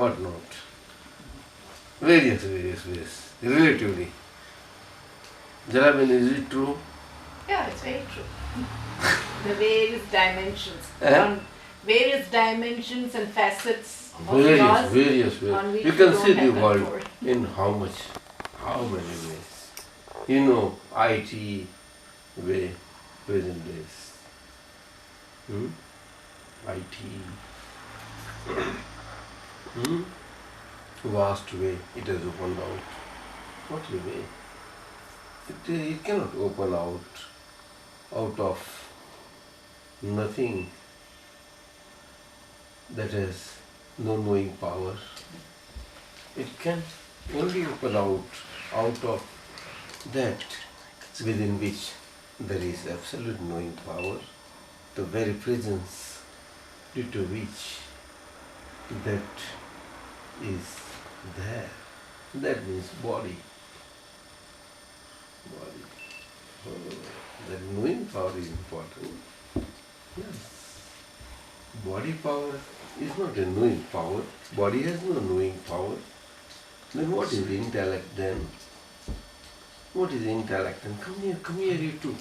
what not? Various ways, relatively. Jalabin, is it true? Yeah, it's very true. The various dimensions. Eh? Various dimensions and facets of yours. Various ways. On which You can don't see the have world control. in how many ways. You know, IT way, present days. IT. Vast way, it has opened out. What a way. It cannot open out of nothing that has no knowing power. It can only open out of that within which there is absolute knowing power, the very presence due to which that is there. That means body. So that knowing power is important. Yes. Body power is not a knowing power. Body has no knowing power. Then what is intellect then? What is intellect? And come here you two.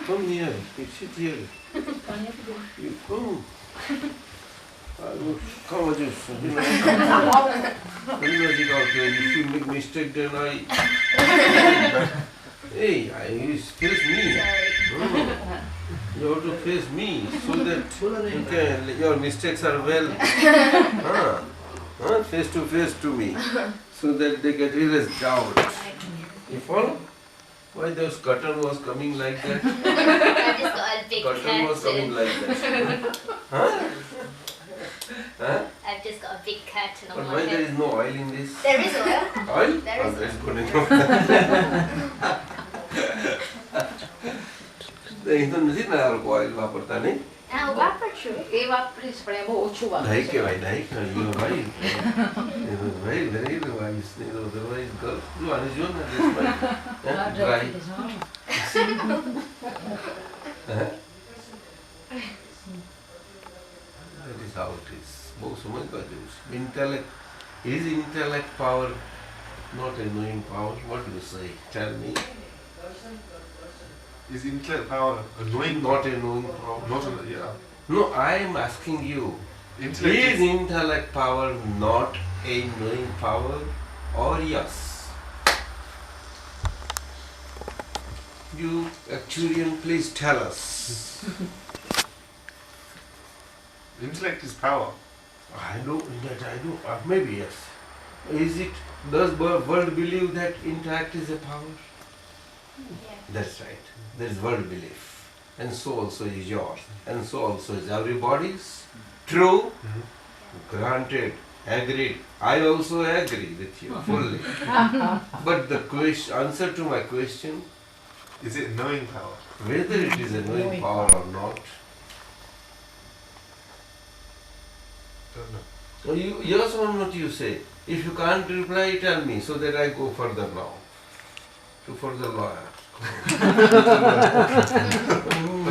Come here, you sit here. You come. Come just, if you make mistake then you face me. You have to face me so that your mistakes are well face to face to me, so that they get erased out. You follow? Why those curtain was coming like that? I just got a big Curtain was coming like that. I've just got a big curtain on But my why head. there is no oil in this? There is oil. Oil? There is That's good enough. Itu નથી ને oil વાપરતા નહીં વાપરશું. એ વાપરીશ પણ એ બહુ ઓછું નહીં વાપરીશ. કહેવાય નહીં you know why? It was very wise. Otherwise girls do આને જો ને dry. That is how it is. બહુ સમજવા જેવું છે. Intellect power not a knowing power? What do you say? Tell me. Is intellect power a knowing? Not a knowing power. Not a, yeah. No, I am asking you. Intellect Is intellect power not a knowing power or yes? You actuarian, please tell us. Intellect is power. I know that I do. Maybe yes. Is it? Does world believe that intellect is a power? Yeah. That's right. There is world belief, and so also is yours, and so also is everybody's. True. Granted. Agreed. I also agree with you fully. But the answer to my question, Is it knowing power? whether it is a knowing power or not, Don't know. yes or not you say. If you can't reply, tell me so that I go further now. To further lawyer.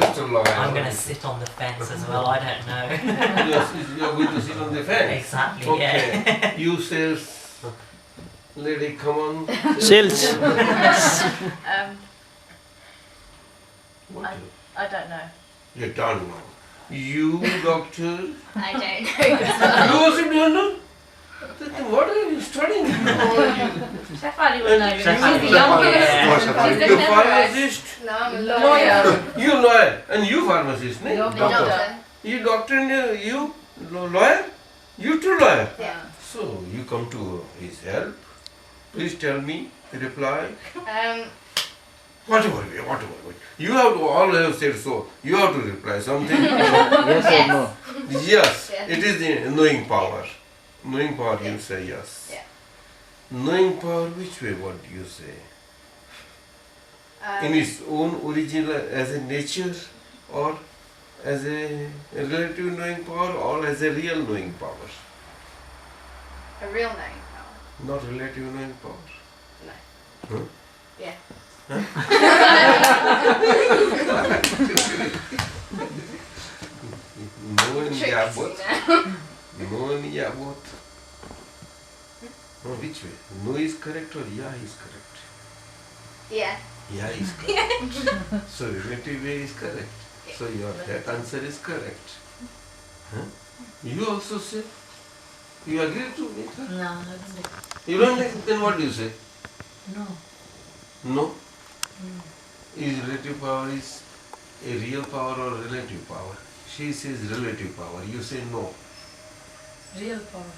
Mr. Lawyer. I'm going to sit on the fence as well, I don't know. Yes, you're going to sit on the fence. Exactly, Okay. yeah. You sales lady, come on. Sales. What? I don't know. You're done now. You doctor. I don't know. You also don't know? What are you studying? Shefali would know. And She's the you- youngest. Shefali. She's the You youngest. pharmacist. No, I'm a lawyer. You lawyer. And you pharmacist, ne? You're Doctor. You doctor and you lawyer? You too lawyer? Yeah. So you come to his help. Please tell me, reply. Whatever. You have to, all have said so. You have to reply something. Yes or no? Yes, Yeah. it is the knowing power. Knowing power, you say yes. Yeah. Knowing power, which way, what do you say? In its own original, as a nature, or as a relative knowing power, or as a real knowing power? A real name. Not relative knowing power. No. Huh? Yeah. No, in Yabot. No, in Yabot. No, which way? No is correct or yeah is correct? Yeah. Yeah is correct. So relative way is correct. So your that answer is correct. Huh? You also say? You agree to it? Huh? No, I don't. You don't like, then what do you say? No. No? Is relative power is a real power or relative power? She says relative power. You say no. Real power.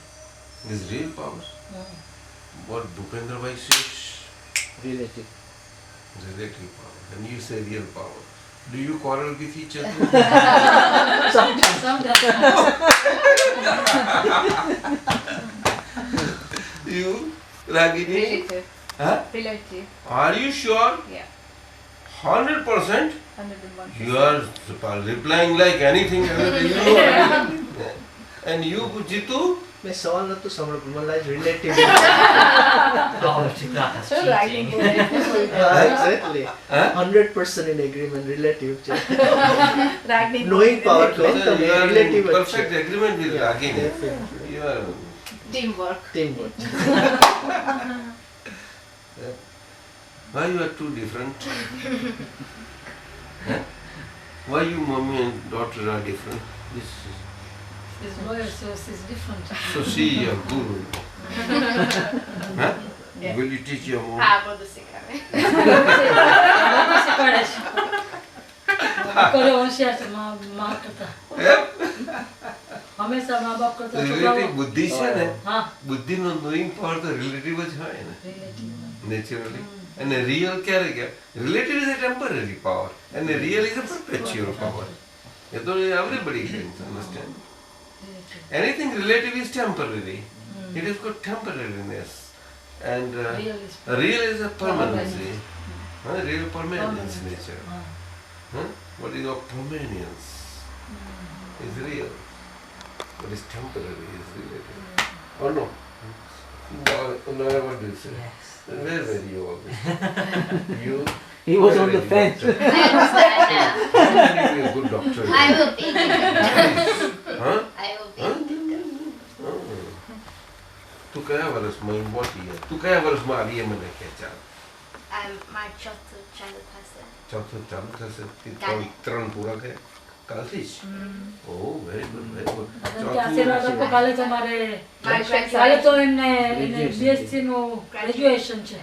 Is real power? No. What Bhupendra Bhai says? Relative. Relative power. And you say real power. Do you quarrel with each other? Sometimes. You, Ragini? Relative. Huh? Relative. Are you sure? Yeah. 100%? 101%. You are replying like anything. You and you, Jitu? मैं सवाल न तो समझ मलाई relative Oh, that's So writing cheating. exactly Huh? 100% in agreement relative Ragni knowing power को So you are in relative perfect agreement with Ragini. definitely You are. teamwork. teamwork Why you are too different? Huh? Why you mommy and daughter are different? This is, His lawyer says it's different. so she your guru. Huh? Yeah. Will you teach your mom? Ah, but the secret. करे होशियार से माँ करता हमेशा माँ बाप करता Relative बुद्धि છે ને हाँ બુદ્ધિ નો knowing power તો relative જ હોય ને naturally. And a real character. Relative is a temporary power and a real is a perpetual power. Everybody can understand. Anything relative is temporary. It has got temporariness. And real is a permanency. Real permanence nature. Huh? What is your permanence? Is real. What is temporary is relative. Or no? No, what do you say? Yes. Where were you always? You? He was where on were the you, fence. doctor? I understand now. How can you be a good doctor? I will be. Huh? I will be. Huh? તું કયા વર્ષમાં what year? તું કયા વર્ષમાં આવી એ મને કહે ચાલ. My childhood child person. ચોથું ચાલુ થશે. કાલે. ત્રણ પૂરા કરે કાલથી જ. Oh, very good, very good. આશીર્વાદ આપો કાલે તમારે My કાલે તો grandson. એમને Graduation. બીએસસી નું ગ્રેજ્યુએશન છે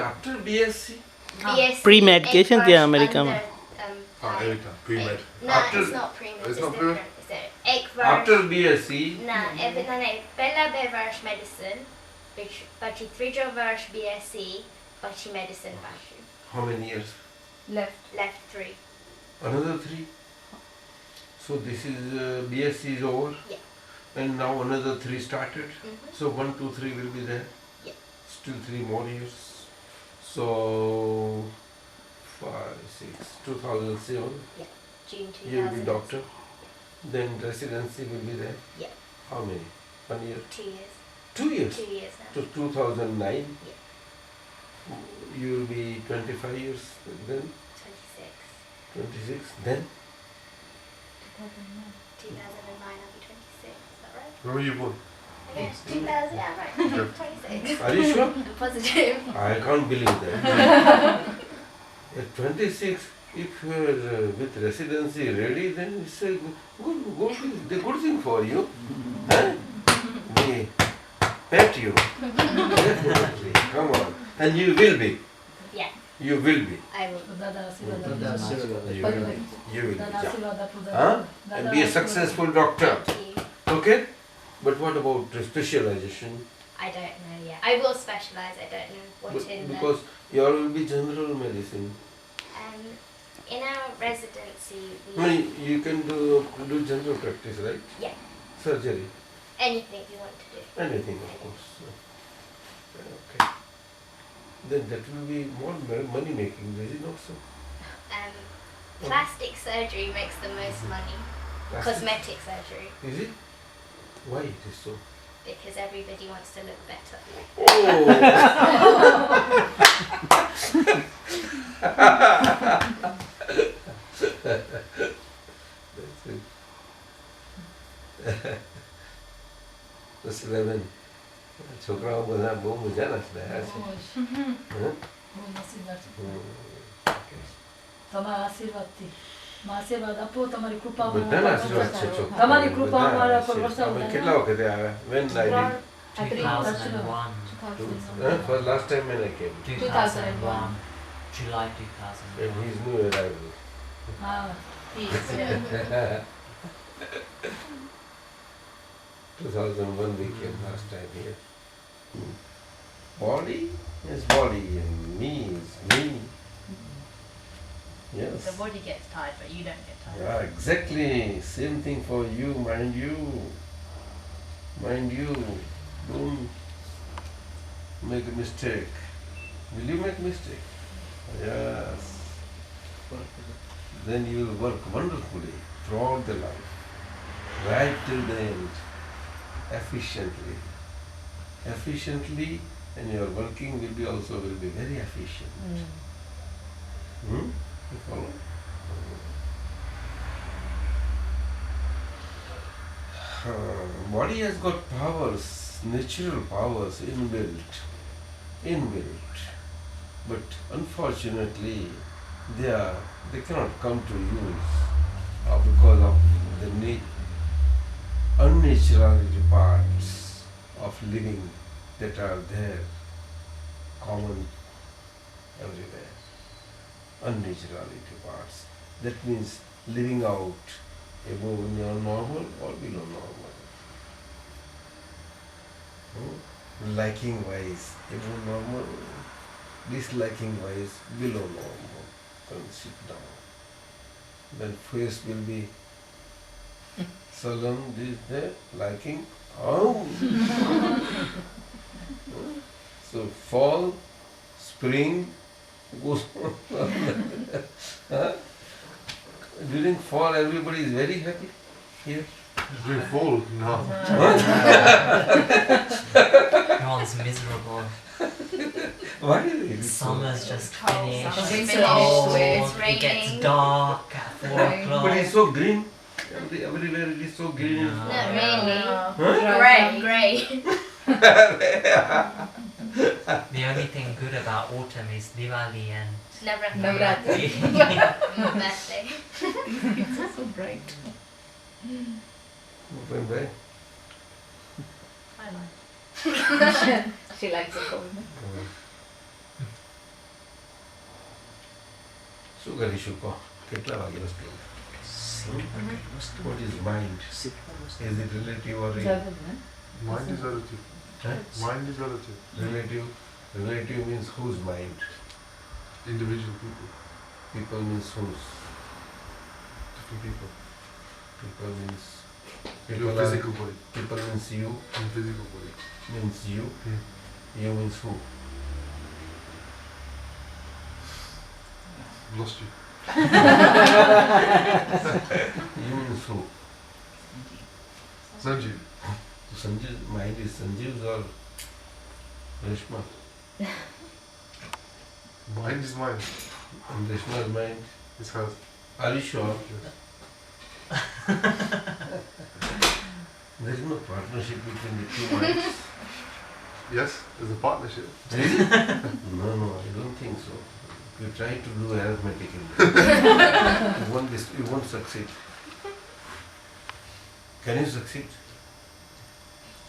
After BSc? BSc. Pre-med કે છે ને ત્યાં First અમેરિકામાં? under, Oh, Erica, pre-med. No, After- it's not pre-med. It's It's not different. It's egg After verse. BSc? No, Bella Beverage medicine, but she 3 verse BSc, but she medicine bashi. How many years? Left 3. Another 3? So this is BSc is over? Yeah. And now another 3 started? Mhm. So 1, 2, 3 will be there? Yeah. Still 3 more years. So 5, 6, 2007 June you will be 2000. doctor. Then residency will be there? Yeah. How many? 1 year? 2 years. 2 years? 2 years now. So 2009? Yeah. You will be 25 years then? 26. 26? Then? 2009 I'll be 26. Is that right? When were you born? Okay, 2000. Yeah, right. 26. Are you sure? I'm positive. I can't believe that. At 26, if you are with residency ready, then it's a good thing for you. Huh? We pet you. Definitely. Come on. And you will be. Yeah, You will be. I will. દાદા આશીર્વાદ દાદા આપો. આશીર્વાદ You will be. You will દાદા be. Yeah. આશીર્વાદ આપો, દાદા. Huh? દાદા And be a આશીર્વાદ. successful doctor. Thank you. Okay? But what about specialization? I don't know yet. I will specialise. I don't know what But in because you will be general medicine. in our residency we I mean, you can do general practice, right? Yeah. Surgery. anything you want to do. Anything, of course. Okay. Then that will be more money making, is it not so? Plastic surgery makes the most money. Plastic? Cosmetic surgery, Is it? Why it is so? because everybody wants to look better. That's it. That's 11. છોકરાઓ બધા બહુ મજા નાખતા છે. હે? બહુ નસીબદાર છે. હમ. તમારા આશીર્વાદથી આશીર્વાદ આપો તમારી કૃપા બધાના આશીર્વાદ છે છોકરા. તમારી કૃપા અમારા પર આશીર્વાદ. વરસાવ અમે થાય. કેટલા વખતે આવ્યા? When I did? 2001. For last time when I came. 2001. July And 2001. he's new arrival. હા 2001 we came last time here. Body is body and me is me. Yes. The body gets tired, but you don't get tired. Yeah, exactly. Same thing for you, mind you. Mind you. Don't make a mistake. Will you make mistake? Yes. Then you will work wonderfully throughout the life. Right till the end. Efficiently. Efficiently, and your working will be also very efficient. Hmm? You follow? Body has got powers, natural powers inbuilt. But unfortunately, they cannot come to use because of the unnaturality parts of living that are there, common everywhere. Unnaturality parts. That means living out above your normal or below normal. Liking wise above normal, disliking wise below normal. Can sit down. Then face will be solemn, this, that, liking. Oh! So fall, spring, goes huh? During fall everybody is very happy here. Doing fall? No. Everyone's miserable. Why is it so? Summer's just Cold. finished. Summer's It's finished. cold. It's It gets raining. dark at 4 o'clock. But it's so green. Everywhere it is so green. No. Not really. Huh? Grey. The only thing good about autumn is Diwali and Navratri. Birthday. It's so bright. Open by. I like. She likes it cold. શું કરીશું કહો કેટલા વાગે વસ્તુ What is mind? Is it relative or real? Mind is relative. Huh? Mind is relative. Relative means whose mind? Individual people. People means whose? Different people. People means Your are- physical body. people means you, Your physical body. means you, you means who? Lost you. You means who? Sanjeev. Sanjeev, mind is Sanjeev's or Reshma? Mind is mine. And Reshma's mind? It's hers. Are you sure? Yes. There is no partnership between the two minds. Yes, there's a partnership. Really? No, I don't think so. You try to do arithmetic in you won't succeed. Can you succeed?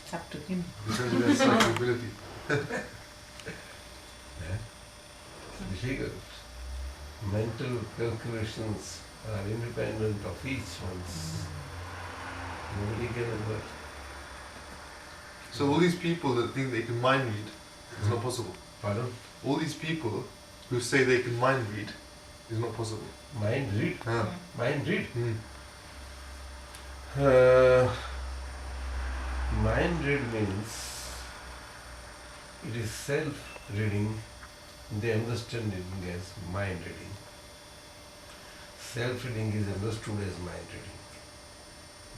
It's up to him. Because there's such ability. Difficult. Mental calculations are independent of each one. Nobody can ever. So all these people that think they can mind read, it's not possible. Pardon? All these people who say they can mind read, is not possible. Mind read? Ah. Mind read? Hmm. Mind read means it is self-reading, they understand it as mind reading. Self-reading is understood as mind reading.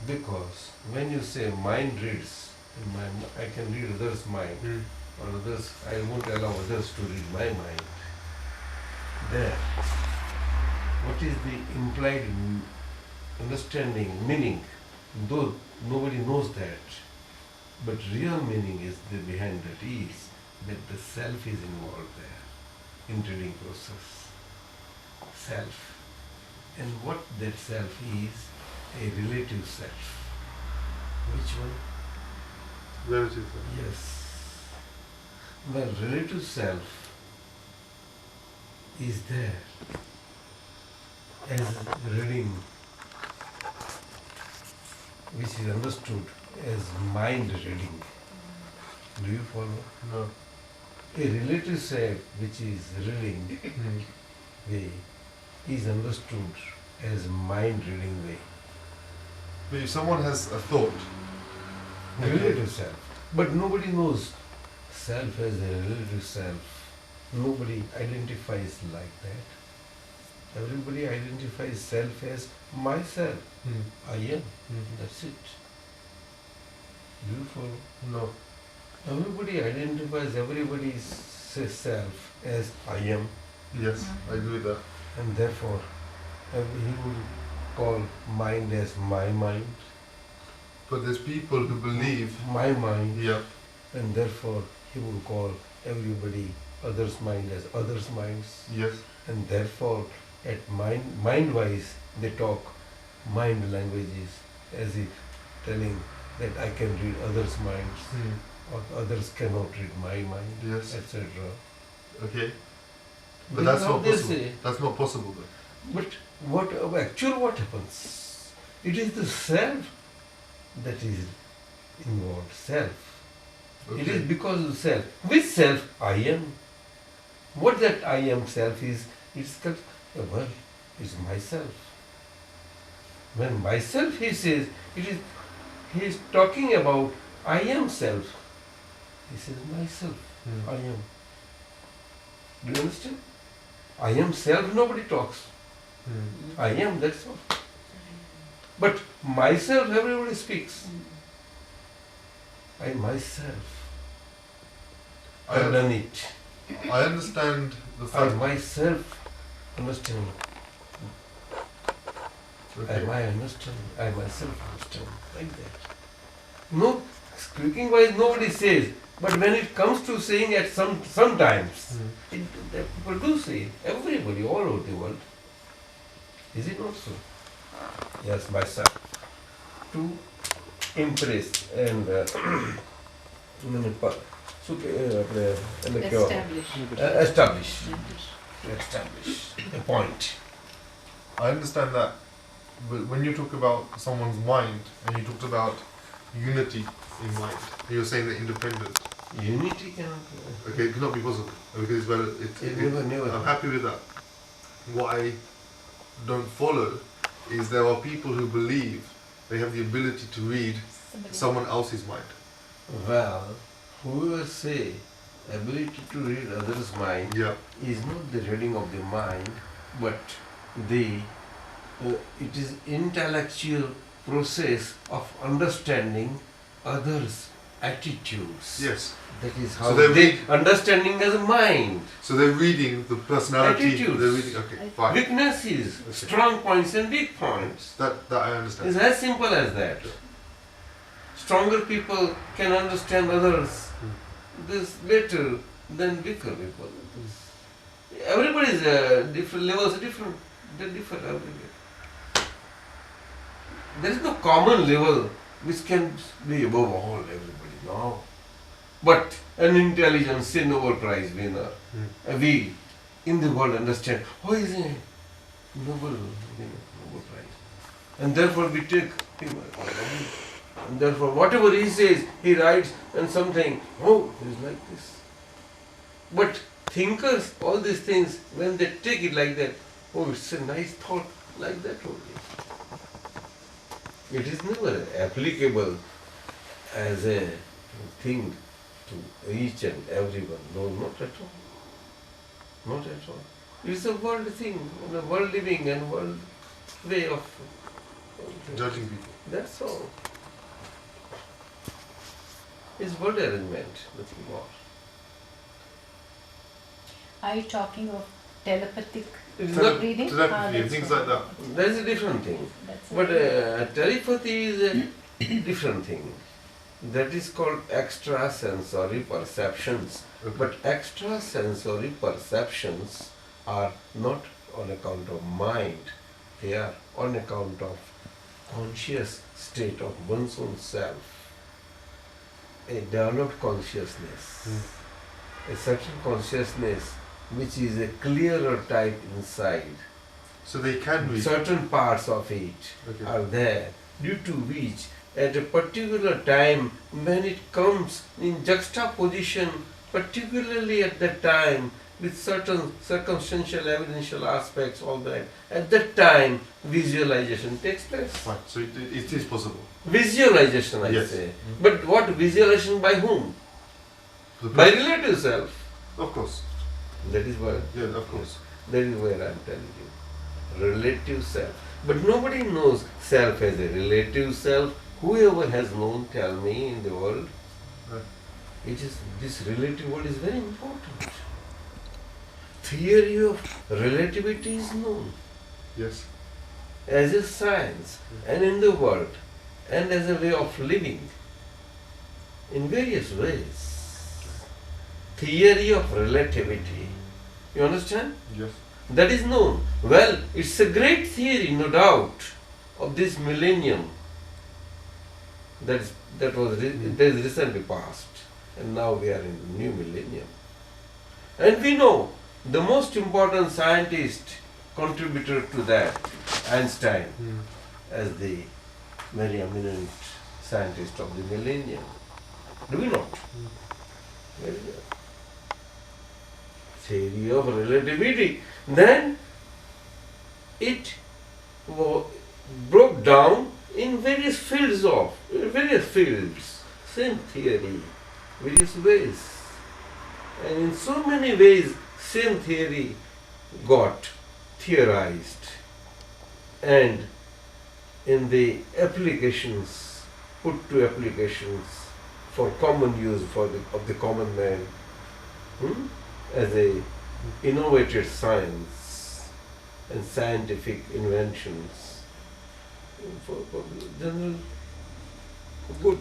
Because when you say mind reads, I can read others' mind, or others, I won't allow others to read my mind. There, what is the implied understanding, meaning? Though nobody knows that. But real meaning is the behind that is that the self is involved there in reading process. Self. And what that self is, a relative self. Which one? Relative. Yes. Well, relative self is there as reading, which is understood as mind reading. Do you follow? No. A relative self which is reading way is understood as mind reading way. But if someone has a thought, Relative self. But nobody knows self as a relative self. Nobody identifies like that. Everybody identifies self as myself. I am. That's it. Do you follow? no. Everybody identifies everybody's self as I am, Yes, I agree with that. and therefore he would call mind as my mind, But there's people who believe, my mind, yeah, and therefore he would call everybody others' mind as others' minds, yes, and therefore at mind-wise they talk mind languages as if telling that I can read others' minds or others cannot read my mind, yes, etc. okay. This But that's is how not they possible. say. That's not possible then. But what happens? It is the self that is involved. Self. It Okay. is because of self. Which self? I am. What that I am self is? It's well, it's myself. When myself he says, it is he is talking about I am self. He says myself. I am. Do you understand? I am self, nobody talks. I am, that's all. But myself, everybody speaks. I myself, I have done it. I understand the I fact. myself understand. Okay. I understand. I myself understand. Like that. No, speaking wise, nobody says. But when it comes to saying at sometimes, that people do say it. Everybody, all over the world. Is it not so? Yes, myself. To impress and establish a point. I understand that, but when you talk about someone's mind and you talked about unity in mind, you're saying that independent. Unity cannot. Okay, it cannot be possible because it's better. Never. I'm happy with that. What I don't follow is there are people who believe they have the ability to read someone else's mind. Well, whoever say ability to read others' mind Yeah. is not the reading of the mind, but the it is intellectual process of understanding others' attitudes. Yes. That is So how they're they understanding as a mind. So they're reading the personality. Attitudes. They're reading. Okay, fine. Weaknesses, strong points and weak points. That I understand. It's as simple as that. Stronger people can understand others this better than weaker people. Everybody's different levels are different. They differ everywhere. There is no common level which can be above all everybody. No. But an intelligent, say Nobel Prize winner, we in the world understand who is a Nobel Prize. And therefore we take him. And therefore whatever he says, he writes and something, oh, it is like this. But thinkers, all these things, when they take it like that, oh, it's a nice thought, like that only. It is never applicable as a thing to each and everyone. No, not at all. Not at all. It's a world thing, a world living and world way of Judging people. That's all. It's word arrangement, nothing more. Are you talking of telepathic It's not, reading? Telepathy, that's things what- like that. that's a different thing. That's But what- telepathy is a different thing. That is called extrasensory perceptions. Okay. But extrasensory perceptions are not on account of mind, they are on account of conscious state of one's own self. A developed consciousness, a certain consciousness which is a clearer type inside. So they can read. Certain parts of it Okay. are there, due to which at a particular time when it comes in juxtaposition, particularly at that time with certain circumstantial evidential aspects, all that, at that time visualization takes place. Fine. So it is possible. Visualization, I Yes. say. But what visualization by whom? The By person- relative self. Of course. That is what. Yeah, of course. That is where I am telling you. Relative self. But nobody knows self as a relative self. Whoever has known, tell me, in the world, Right. it is this relative world is very important. Theory of relativity is known Yes. as a science and in the world and as a way of living in various ways. Theory of relativity. You understand? Yes. That is known. Well, it's a great theory, no doubt, of this millennium that is recently passed, and now we are in the new millennium. And we know the most important scientist contributor to that, Einstein, as the very eminent scientist of the millennium. Do we not? Very well. Theory of relativity. Then it broke down in various fields, same theory, various ways. And in so many ways, same theory got theorized. And in the applications, put to applications for common use of the common man, as a innovated science and scientific inventions for general good.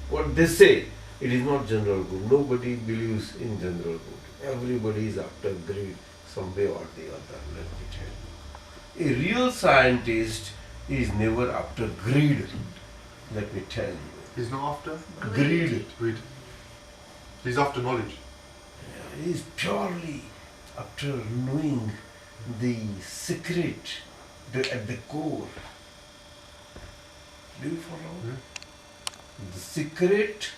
What they say, it is not general good. Nobody believes in general good. Everybody is after greed some way or the other, let me tell you. A real scientist is never after greed, let me tell you. He's not after Greed. greed. He's after knowledge. He is purely after knowing the secret at the core. Do you follow? The secret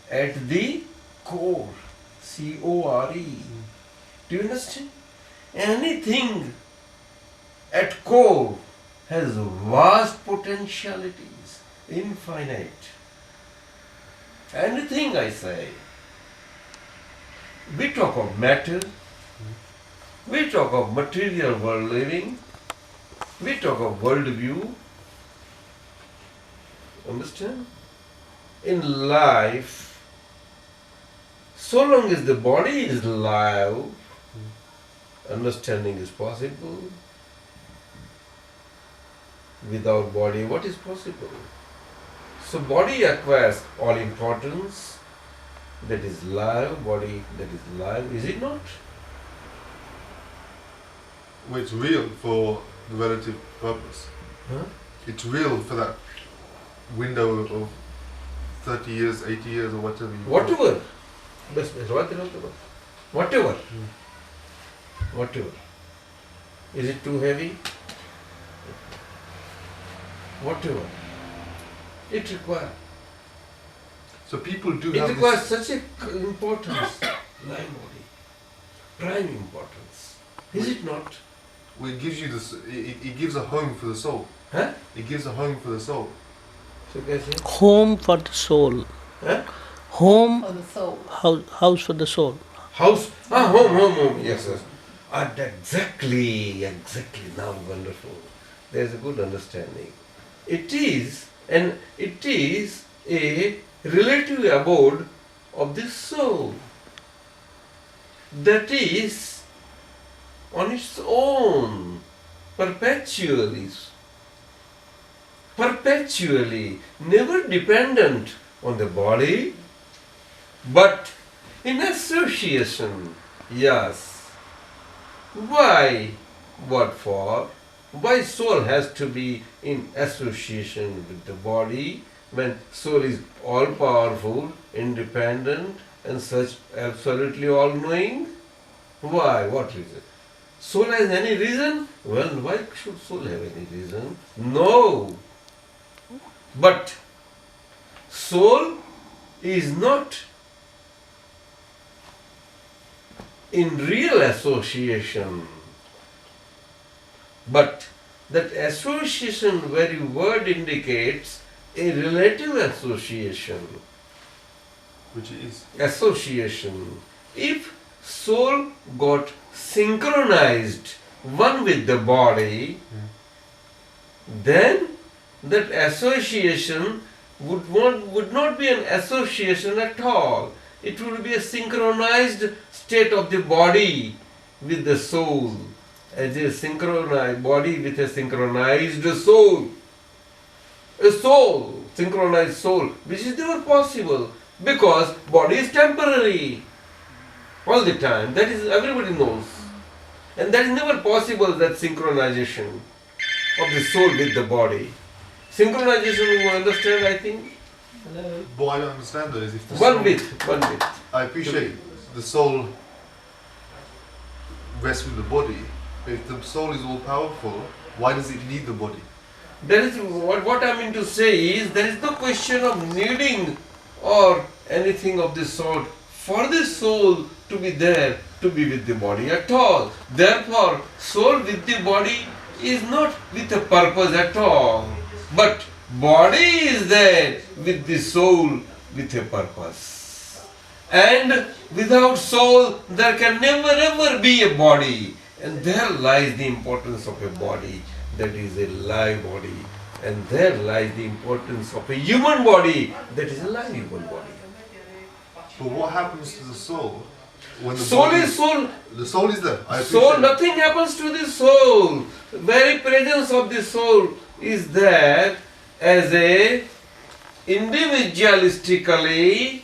at the core. C-O-R-E. Do you understand? Anything at core has vast potentialities, infinite. Anything, I say. We talk of matter, we talk of material world living, we talk of world view. Understand? In life, so long as the body is alive, understanding is possible. Without body, what is possible? So body acquires all importance. That is live, body that is live, is it not? Well, it's real for the relative purpose. Huh? It's real for that window of 30 years, 80 years, or whatever you call it. Whatever. Whatever. Whatever. Is it too heavy? Whatever. It requires. So people do It have requires this. such a importance, live body, prime importance. Is it not? Well, it gives you this. It gives a home for the soul. Huh? It gives a home for the soul. So कैसे? Home for the soul. Huh? Home, For the soul. house for the soul. House. Home. Yes. And exactly. Now wonderful. There is a good understanding. It is a relative abode of the soul. That is on its own, perpetually, never dependent on the body, but in association, yes. Why? What for? Why soul has to be in association with the body when soul is all powerful, independent, and such absolutely all knowing? Why? What reason? Soul has any reason? Well, why should soul have any reason? No. But soul is not in real association. But that association very word indicates a relative association. Which is Association. If soul got synchronized one with the body, then that association would not be an association at all. It would be a synchronized state of the body with the soul, as a synchronized body with a synchronized soul. A soul, synchronized soul, which is never possible because body is temporary all the time. That is, everybody knows. And that is never possible, that synchronization of the soul with the body. Synchronization, you understand, I think? what I don't understand though is if the One soul, bit. I appreciate the soul rests with the body. But if the soul is all powerful, why does it need the body? That is what I mean to say is there is no question of needing or anything of this sort for the soul to be there, to be with the body at all. Therefore, soul with the body is not with a purpose at all. But body is there with the soul with a purpose. And without soul, there can never ever be a body. And there lies the importance of a body, that is a live body. And there lies the importance of a human body, that is a live human body. But what happens to the soul when the Soul body, is soul. the soul is there? I Soul, appreciate it. nothing happens to the soul. Very presence of the soul is there as a individualistically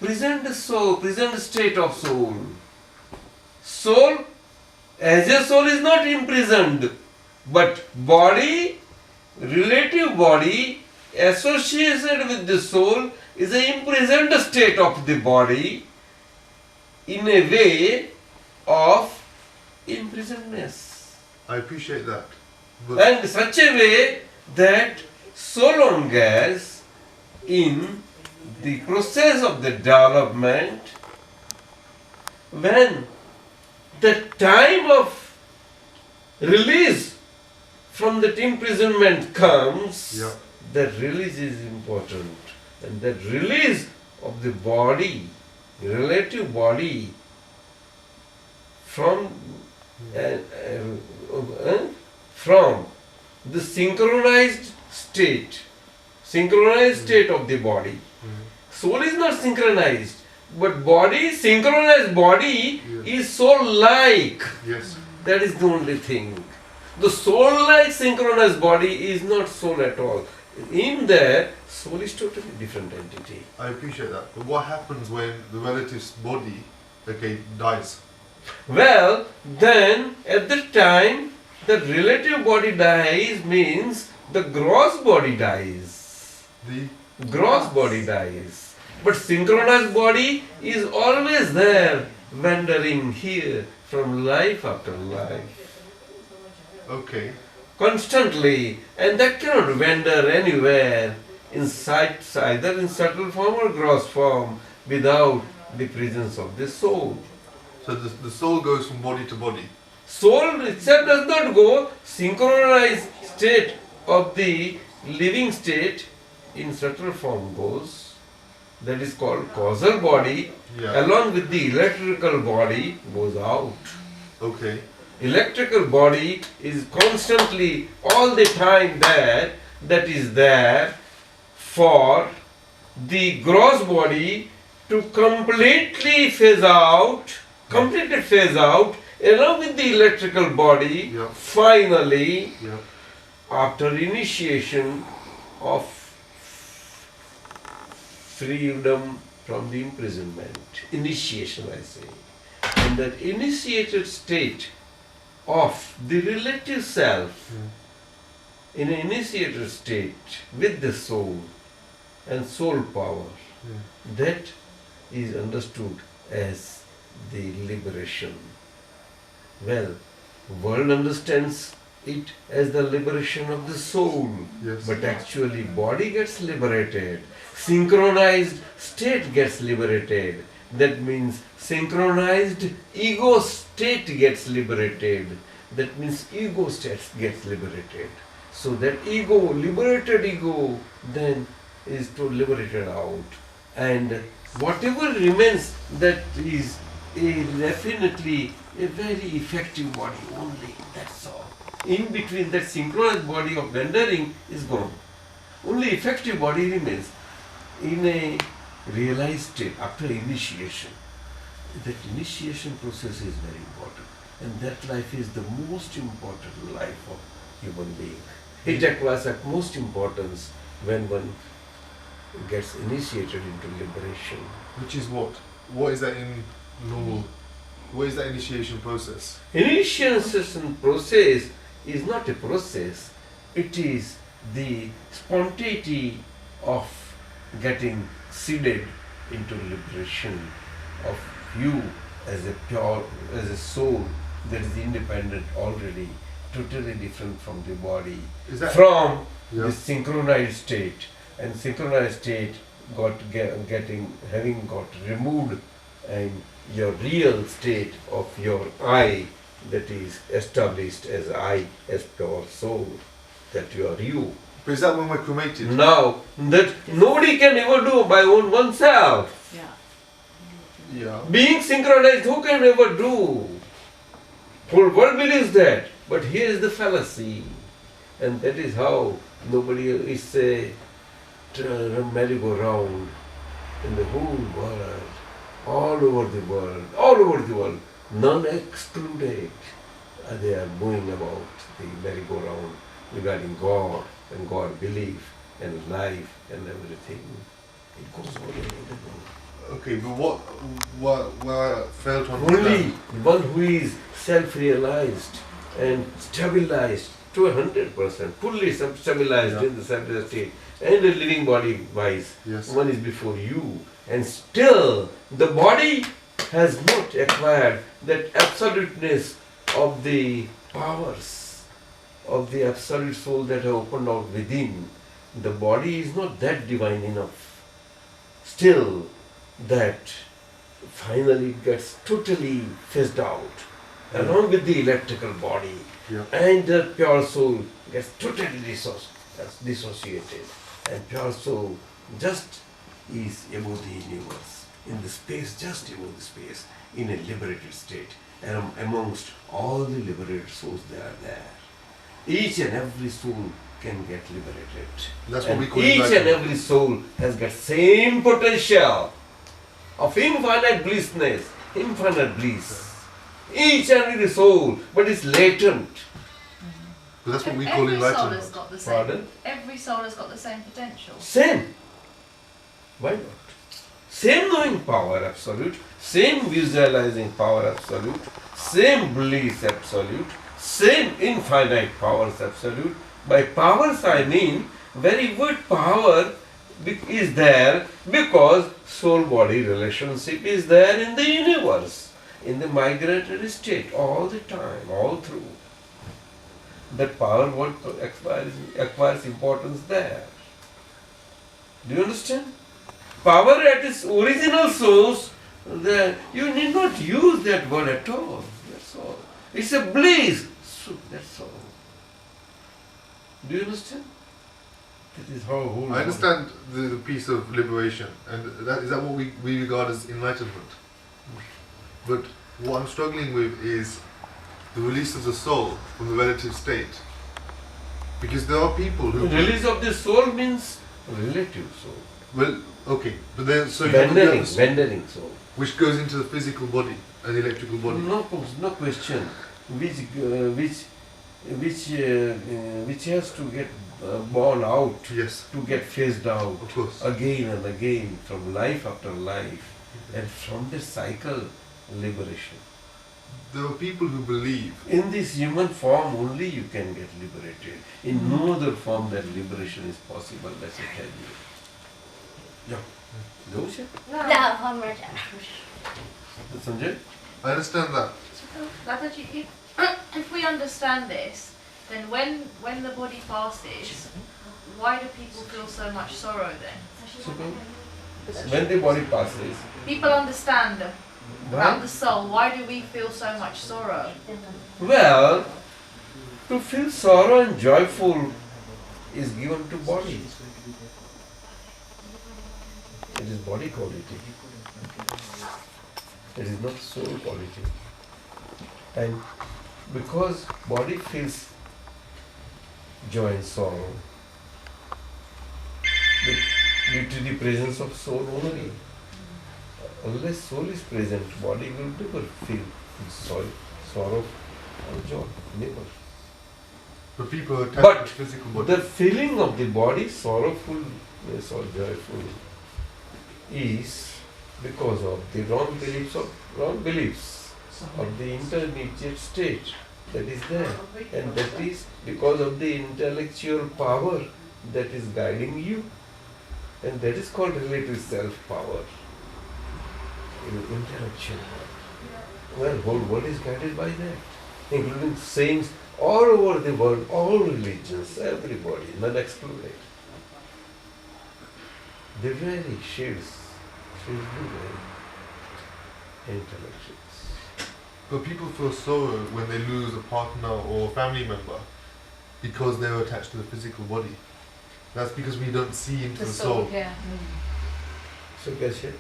present soul, present state of soul. Soul, as a soul, is not imprisoned, but body, relative body, associated with the soul, is an imprisoned state of the body in a way of imprisonedness. I appreciate that. But And such a way that so long as in the process of the development, when the time of release from that imprisonment comes, Yeah. that release is important. And that release of the body, relative body, from from the synchronized state of the body. Soul is not synchronized, but body, synchronized body is soul-like. yes, That is the only thing. The soul-like synchronized body is not soul at all. In there, soul is totally different entity. I appreciate that. But what happens when the relative's body, okay, dies? Well, then at the time, the relative body dies means the gross body dies. The Gross body dies. But synchronized body is always there, wandering here from life after life. okay, Constantly, and that cannot wander anywhere in sight, either in subtle form or gross form, without the presence of the soul. so the soul goes from body to body. Soul itself does not go. Synchronized state of the living state in subtle form goes. That is called causal body. Yeah. Along with the electrical body goes out. Okay, Electrical body is constantly all the time there, that is there for the gross body to completely phase out, along with the electrical body. Yeah. Finally, yeah, after initiation of freedom from the imprisonment. Initiation, I say. And that initiated state of the relative self, in an initiated state with the soul and soul power, that is understood as the liberation. Well, world understands it as the liberation of the soul, Yes. but actually body gets liberated, synchronized state gets liberated. That means synchronized ego state gets liberated. That means ego state gets liberated. So that ego, liberated ego, then is to liberated out. And whatever remains, that is definitely a very effective body only. That's all. In between, that synchronized body of wandering is gone. Only effective body remains. In a realized state, after initiation, that initiation process is very important. And that life is the most important life of human being. It acquires utmost importance when one gets initiated into liberation. Which is what? What is that in normal? What is that initiation process? Initiation process is not a process, it is the spontaneity of getting seeded into liberation of you as a pure, as a soul that is independent already, totally different from the body, Is that from Yeah. the synchronized state. And synchronized state having got removed, and your real state of your I, that is established as I, as pure soul, that you are you. But is that when we're cremated? Now, that nobody can ever do by oneself. Yeah. Yeah. Being synchronized, who can ever do? Whole world believes that. But here is the fallacy. And that is how nobody is a merry-go-round in the whole world, all over the world, none excluded. They are going about the merry-go-round regarding God and God belief and life and everything. It goes all over the world. Okay, but what I fail to understand. Only one who is self-realized and stabilized to 100%, fully stabilized in the self state and a living body wise, Yes. one is before you, and still the body has not acquired that absoluteness of the powers of the absolute soul that have opened out within. The body is not that divine enough. Still, that finally gets totally phased out along with the electrical body, Yeah. and the pure soul gets totally dissociated, and pure soul just is above the universe, in the space, just above the space, in a liberated state, and amongst all the liberated souls they are there. Each and every soul can get liberated. That's what And we call each and enlightenment. every soul has got same potential of infinite blissness, infinite bliss. Each and every soul, but it's latent. But that's what we call Every soul has enlightenment. got the same. Pardon? Every soul has got the same potential. Same. Why not? Same knowing power absolute, same visualizing power absolute, same bliss absolute, same infinite powers absolute. By powers I mean very word power is there because soul-body relationship is there in the universe, in the migratory state all the time, all through. That power what acquires importance there. Do you understand? Power at its original source, you need not use that word at all. That's all. It's a bliss. So that's all. Do you understand? That is how whole. I understand the piece of liberation, and is that what we regard as enlightenment? But what I'm struggling with is the release of the soul from the relative state. Because there are people who... Release of the soul means relative soul. Well, okay, but then so you have the soul, Wandering soul. which goes into the physical body and the electrical body. No question. Which has to get born out, Yes, to get phased out of course. again and again from life after life, and from this cycle, liberation. There are people who believe. In this human form only you can get liberated. In no other form that liberation is possible, that's I tell you. Yeah. Dosha? No, one more time. Sanjay? I understand that. Dadaji, if we understand this, then when the body passes, why do people feel so much sorrow then? When the body passes, People understand why? about the soul. Why do we feel so much sorrow? Well, to feel sorrow and joyful is given to body. It is body quality. It is not soul quality. And because body feels joy and sorrow, due to the presence of soul only. Unless soul is present, body will never feel sorrow or joy. Never. But people are attached But to the physical body. the feeling of the body, sorrowfulness or joyful, is because of the wrong beliefs of the intermediate state that is there, and that is because of the intellectual power that is guiding you, and that is called relative self-power. Intellectual power. Well, whole world is guided by that, including saints all over the world, all religions, everybody, none excluded. The very shades the very intellectuals. But people feel sorrow when they lose a partner or a family member because they are attached to the physical body. That's because we don't see into the soul. Yeah. So, कैसे?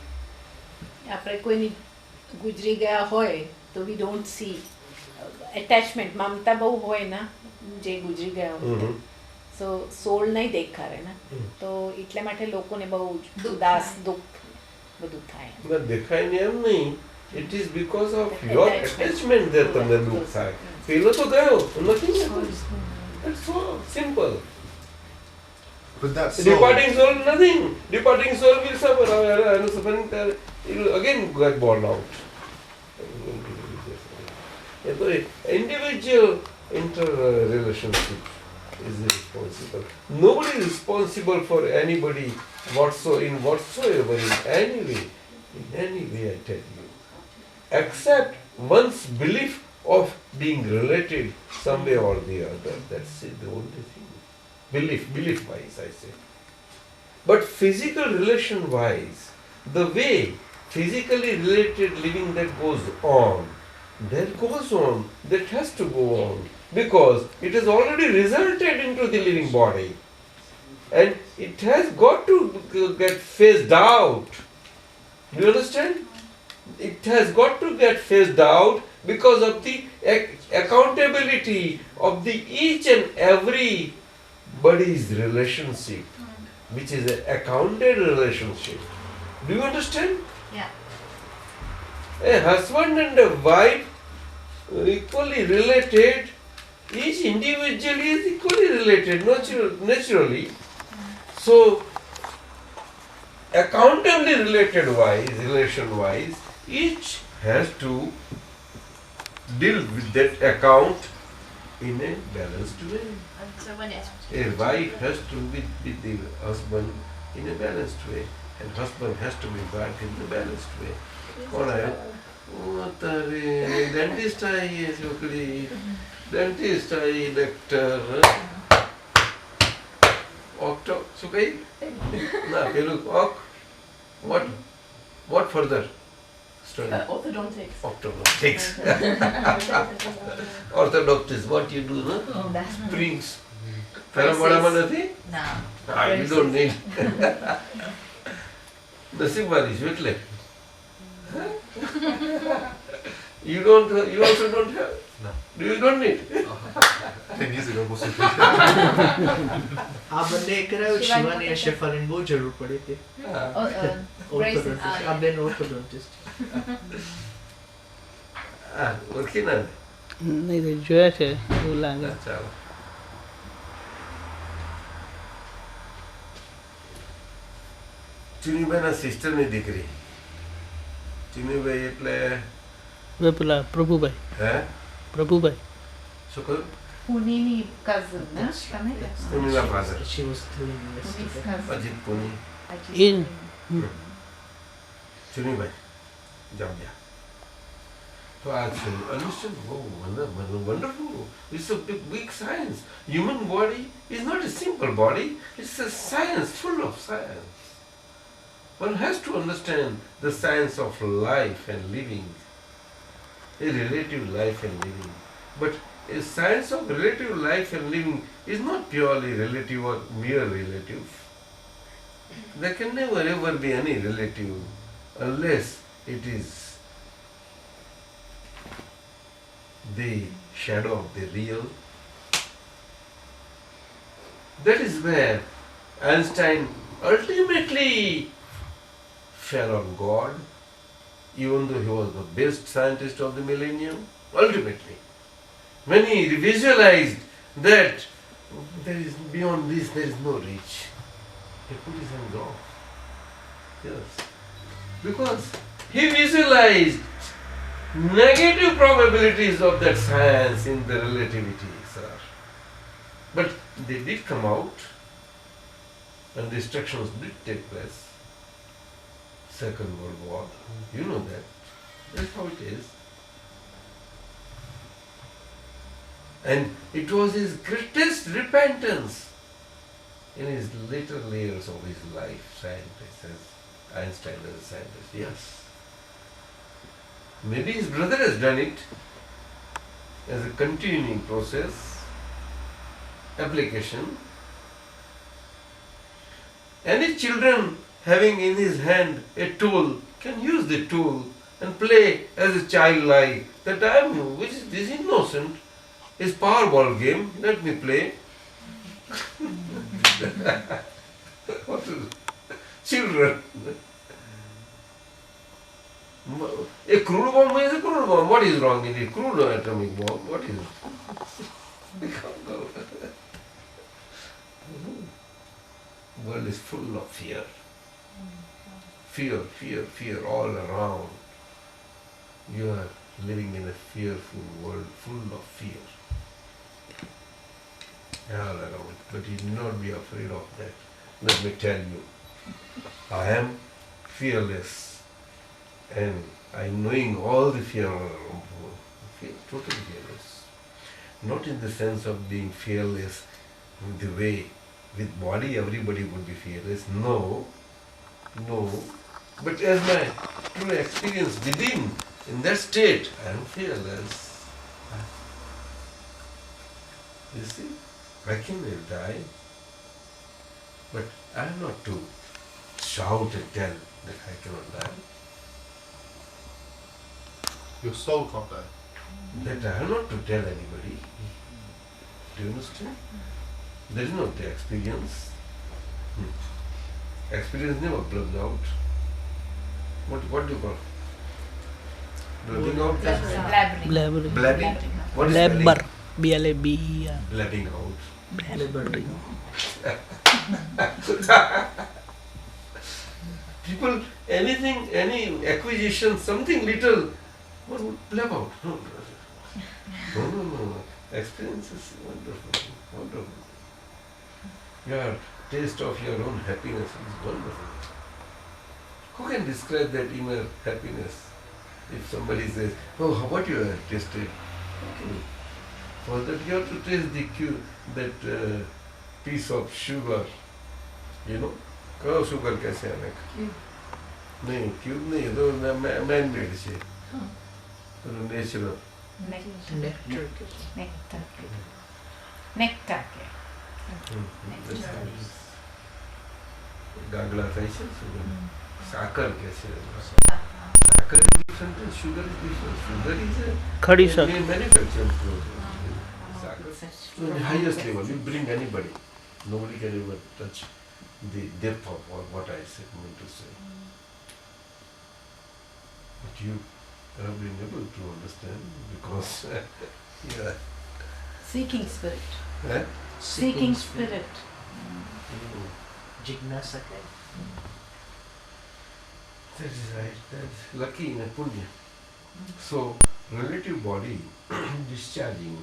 આપણે કોઈની ગુજરી ગયા હોય તો we don't see attachment, મમતા બહુ હોય ના જે ગુજરી ગયા હોય. So soul નહીં દેખાડે ના. તો એટલા માટે લોકોને બહુ ઉદાસ દુઃખ બધું થાય. But દેખાય ને એમ નહીં. It is because of your attachment that તમને દુઃખ થાય. પેલો તો ગયો, nothing happens. That's all, simple. But that soul, Departing soul, nothing. Departing soul will suffer. And suffering, it will again get born out. Individual interrelationship is responsible. Nobody is responsible for anybody whatsoever, in any way, I tell you. Except one's belief of being related some way or the other. That's it, the only thing. Belief-wise, I say. But physical relation-wise, the way physically related living that goes on, that has to go on, because it has already resulted into the living body. And it has got to get phased out. Do you understand? It has got to get phased out because of the accountability of the each and every body's relationship, which is an accounted relationship. Do you understand? Yeah. A husband and a wife are equally related. Each individual is equally related naturally. So, accountably relation-wise, each has to deal with that account in a balanced way. And so when it's A wife has to be with the husband in a balanced way, and husband has to be wife in a balanced way. कौन आया? वो तारे dentist आई है छोकरी, dentist आई doctor, octo सुकई ना पेलू ऑक what further study? Orthodontics. Orthodontics. Orthodontist, what you do, no? Springs. Fera બડામાં નથી? no. You don't need. નસીબવાળી છું એટલે. You also don't have? No. You don't need? 10 years ago, was આ બંને કરાયું શિવાની અને શેફાલીને બહુ જરૂર પડી હતી ઓર્થોડોન્ટિસ્ટ આ બેન ઓર્થોડોન્ટિસ્ટ ઓળખી ના? નહીં જોયા છે એવું લાગે. ચાલો. ચુનીભાઈના સિસ્ટરની દીકરી. ચુનીભાઈ એટલે પેલા પ્રભુભાઈ. હે પ્રભુભાઈ. શું કહ્યું? પુનીની cousin, ને? તમે? પુનીના father. She was doing પુની's yesterday. cousin. Ajit પુની. In Chunibhai જામ્યા. So I understand, wonderful. It's a big science. Human body is not a simple body. It's a science, full of science. One has to understand the science of life and living, a relative life and living. But a science of relative life and living is not purely relative or mere relative. There can never ever be any relative unless it is the shadow of the real. That is where Einstein ultimately fell on God, even though he was the best scientist of the millennium. Ultimately, when he visualized that there is beyond this, there is no reach, he put his hands off. Yes, because he visualized negative probabilities of that science in the relativity, sir. But they did come out, and destructions did take place. Second World War, you know that. That's how it is. And it was his greatest repentance in his later layers of his life, scientist, as Einstein as a scientist, yes. Maybe his brother has done it as a continuing process, application. Any children having in his hand a tool can use the tool and play as a child like that. Which is this innocent, is Powerball game, let me play. What is it? Children. A crude bomb is a crude bomb. What is wrong in it? Crude atomic bomb. What is it? World is full of fear. Fear, fear, fear all around. You are living in a fearful world full of fear. All around. But you need not be afraid of that. Let me tell you, I am fearless. And I knowing all the fear around, totally fearless. Not in the sense of being fearless in the way with body everybody would be fearless. No, no. But as my true experience within, in that state, I am fearless. You see, I can die, but I am not to shout and tell that I cannot die. Your soul can't die. That I am not to tell anybody. Do you understand? There is not the experience. Experience never blurs out. What do you call? Blabbing out? Blabbering. blabbering. Blabbing? What is Blabber. blabbing? B-L-A-B-E-R. Blabbing out. Blabbering. People, anything, any acquisition, something little, one would blab out. No. Experience is wonderful, wonderful. Your taste of your own happiness is wonderful. Who can describe that inner happiness? If somebody says, oh, what you have tasted? Okay. For that you have to taste that piece of sugar. You know? कहो sugar कैसे आने का? नहीं, cube नहीं, तो man made है, तो natural. Nectar. Nectar. Gagla कैसे sugar? साकर कैसे? Sakkar is different and sugar is different. Sugar is a Khadi sir. manufactured sakkar. So the highest level, you bring anybody. Nobody can ever touch the depth of what I meant to say. But you have been able to understand because yeah. Seeking spirit. Eh? Seeking spirit. Jignasa. That is right. That's lucky in a punya. So, relative body, discharging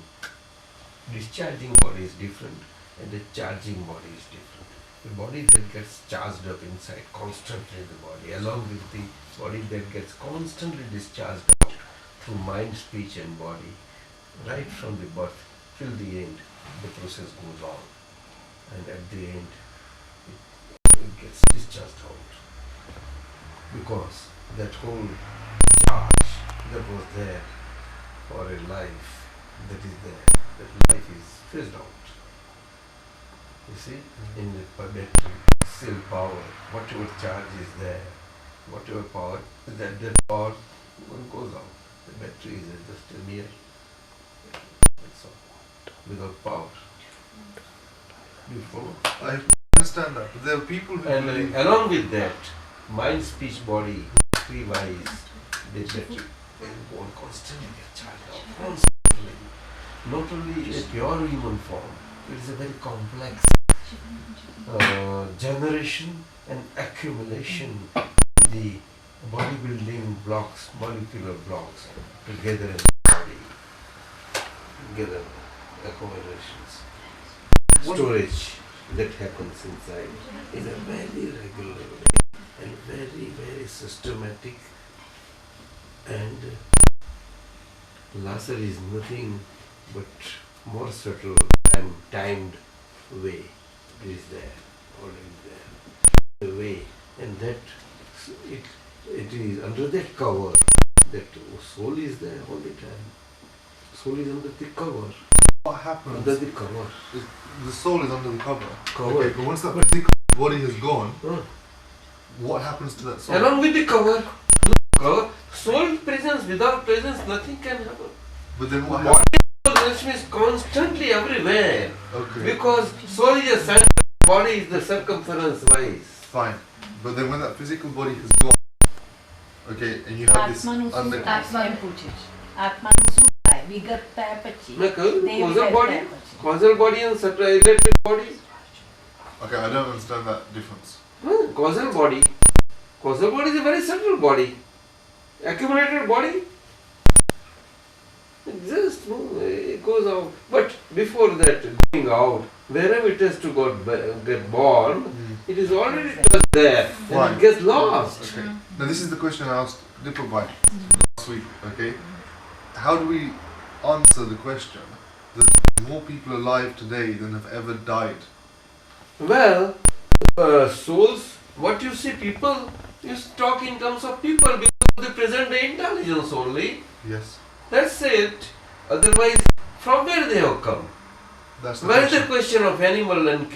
body is different and the charging body is different. The body that gets charged up inside constantly in the body, along with the body that gets constantly discharged out through mind, speech and body, right from the birth till the end, the process goes on. And at the end, it gets discharged out. Because that whole charge that was there for a life that is there, that life is phased out. You see, in the battery, still power, whatever charge is there, whatever power, that power one goes out. The battery is just a mere, that's all, without power. You follow? I understand that, but there are people who And believe along with that, mind, speech, body, three wise, they get one constantly get charged out, constantly. Not only a pure human form, it is a very complex generation and accumulation, the bodybuilding blocks, molecular blocks together in the body, together accumulations, storage that happens inside in a very regular way and very, very systematic, and Lhasa is nothing but more subtle and timed way is there, already there. The way, and that it is under that cover, that soul is there all the time. Soul is under the cover. what happens. Under the cover. The soul is under the cover. Cover. Okay, but once that physical body has gone, what happens to that soul? Along with the cover. Cover. Soul presence, without presence, nothing can happen. But then what Body happens? is constantly everywhere. Okay. Because soul is the center, body is the circumference wise. Fine. But then when that physical body has gone, okay, and you have this આત્માનું શું under. થાય એમ પૂછે છે. આત્માનું શું થાય વિગત થાય પછી મેં કહ્યું, દેહ causal વિગત body, થાય પછી. causal body and electric body. Okay, I don't understand that difference. Causal body is a very subtle body. Accumulated body. It just it goes out. But before that, going out, wherever it has to get born, it is already just there. And Right. it gets lost. Okay. Now this is the question I asked Dipabhai last week. Okay. How do we answer the question that more people alive today than have ever died? Well, souls, what you see, people, you talk in terms of people because they present the intelligence only. Yes. That's it. Otherwise, from where they have come? That's the Where is the question. question of animal and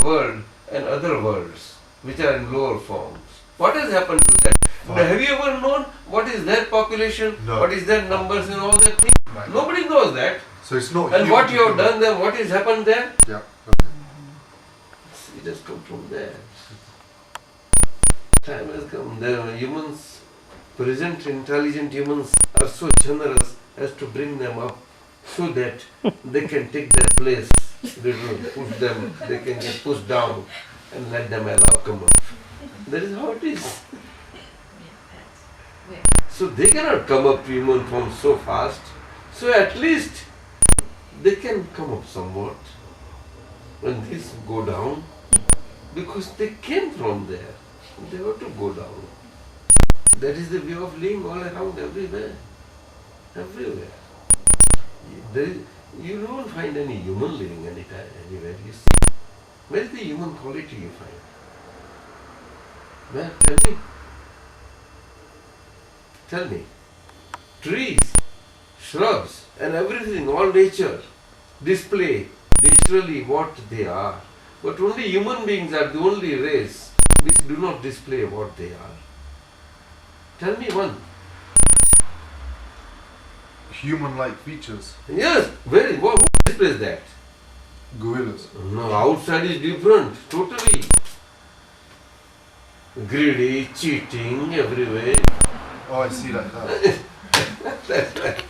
world and other worlds which are in lower forms? What has happened to that? Fine. Have you ever known what is their population, No. what is their numbers and all that thing? Right. Nobody knows that. So it's not. And human what you have human. done there, what has happened there? Yeah. Okay. It has come from there. Time has come. The humans, present intelligent humans, are so generous as to bring them up so that they can take their place. They don't push them, they can get pushed down and let them allow come up. That is how it is. So they cannot come up to human form so fast. So at least they can come up somewhat. When these go down, because they came from there, they have to go down. That is the way of living all around everywhere. Everywhere. You don't find any human living anywhere. You see, where is the human quality you find? Where? Tell me. Tell me. Trees, shrubs, and everything, all nature, display naturally what they are. But only human beings are the only race which do not display what they are. Tell me one. Human-like features. Yes, very. Who displays that? Gorillas. No, outside is different, totally. Greedy, cheating, everywhere. Oh, I see like that. That's right.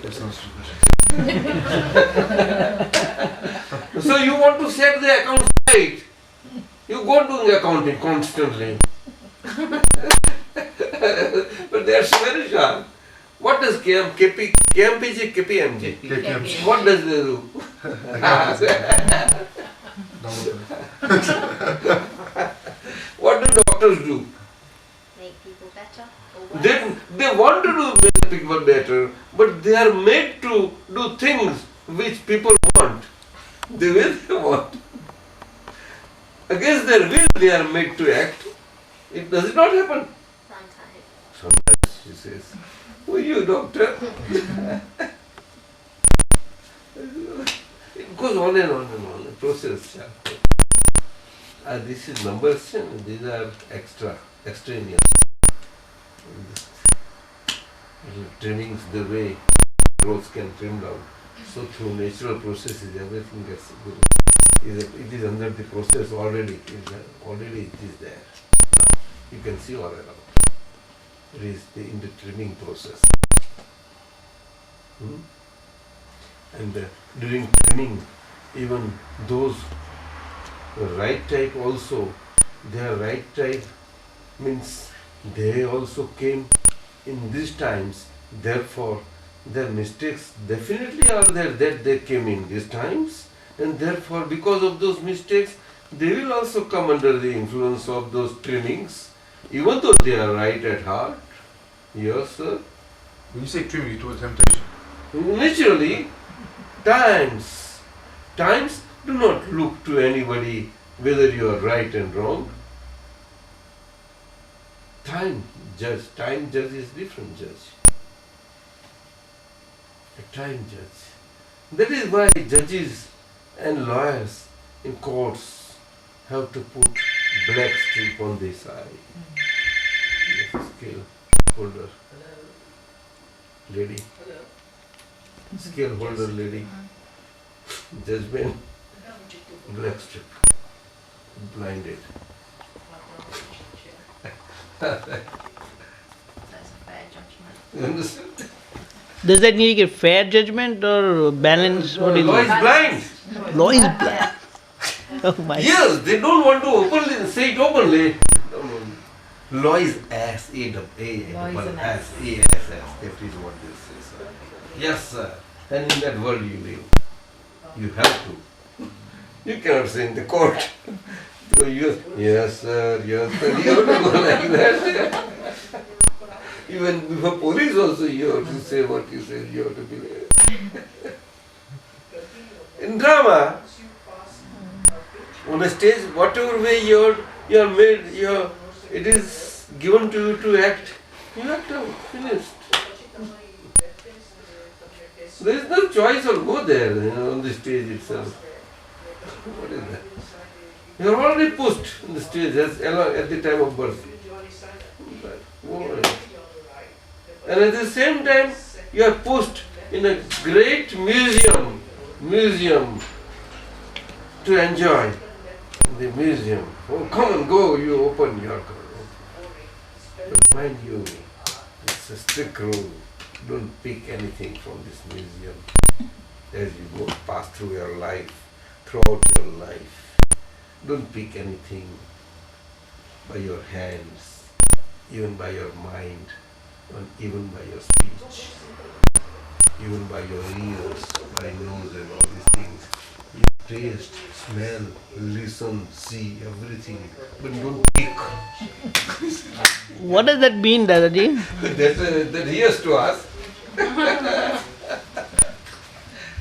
That sounds stupid. So you want to set the accounts right. You go doing accounting constantly. sharp. What does KMPG, KPMG? KPMG. What does they do? What do doctors do? Make people better. They want to do make people better, but they are made to do things which people want. The way they want. Against their will they are made to act. Does it not happen? Sometimes. Sometimes she says, "Who are you, doctor?" It goes on and on and on. The process. This is numbers and these are extraneous. Trimmings the way growth can trim down. So through natural processes everything gets good. It is under the process already. Already it is there. Now you can see all around. It is in the trimming process. And during trimming, even those right type also, their right type means they also came in these times. Therefore, their mistakes definitely are there that they came in these times, and therefore because of those mistakes, they will also come under the influence of those trimmings, even though they are right at heart. Yes, sir. When you say trimming, you talk temptation. Naturally, times do not look to anybody whether you are right and wrong. Time judge is different judge. A time judge. That is why judges and lawyers in courts have to put black strip on this eye. Yes, scale holder. Lady. Scale holder lady. Judgment. Black strip. Blinded. That's a fair judgment. You understand? Does that need a fair judgment or balance? What is Law is it? blind. Law is blind. Oh my. Yes, they don't want to openly say it openly. No. Law is ass, Law is an ass, A-S-S. That is what this is. Yes, sir. And in that world you live. You have to. You cannot say in the court. Yes, sir, yes, sir. You have to go like that. Even before police also you have to say what you say. You have to believe. In drama, on a stage, whatever way you are made, it is given to you to act. You act out, finished. There is no choice or go there on the stage itself. What is that? You are already pushed on the stage at the time of birth. And at the same time, you are pushed in a great museum to enjoy. The museum. Oh, come and go, you open your door. But mind you, it's a strict rule. Don't pick anything from this museum as you go pass through your life, throughout your life. Don't pick anything by your hands, even by your mind, and even by your speech, even by your ears, by nose and all these things. You taste, smell, listen, see everything, but don't pick. What does that mean, Dadaji? That he has to ask.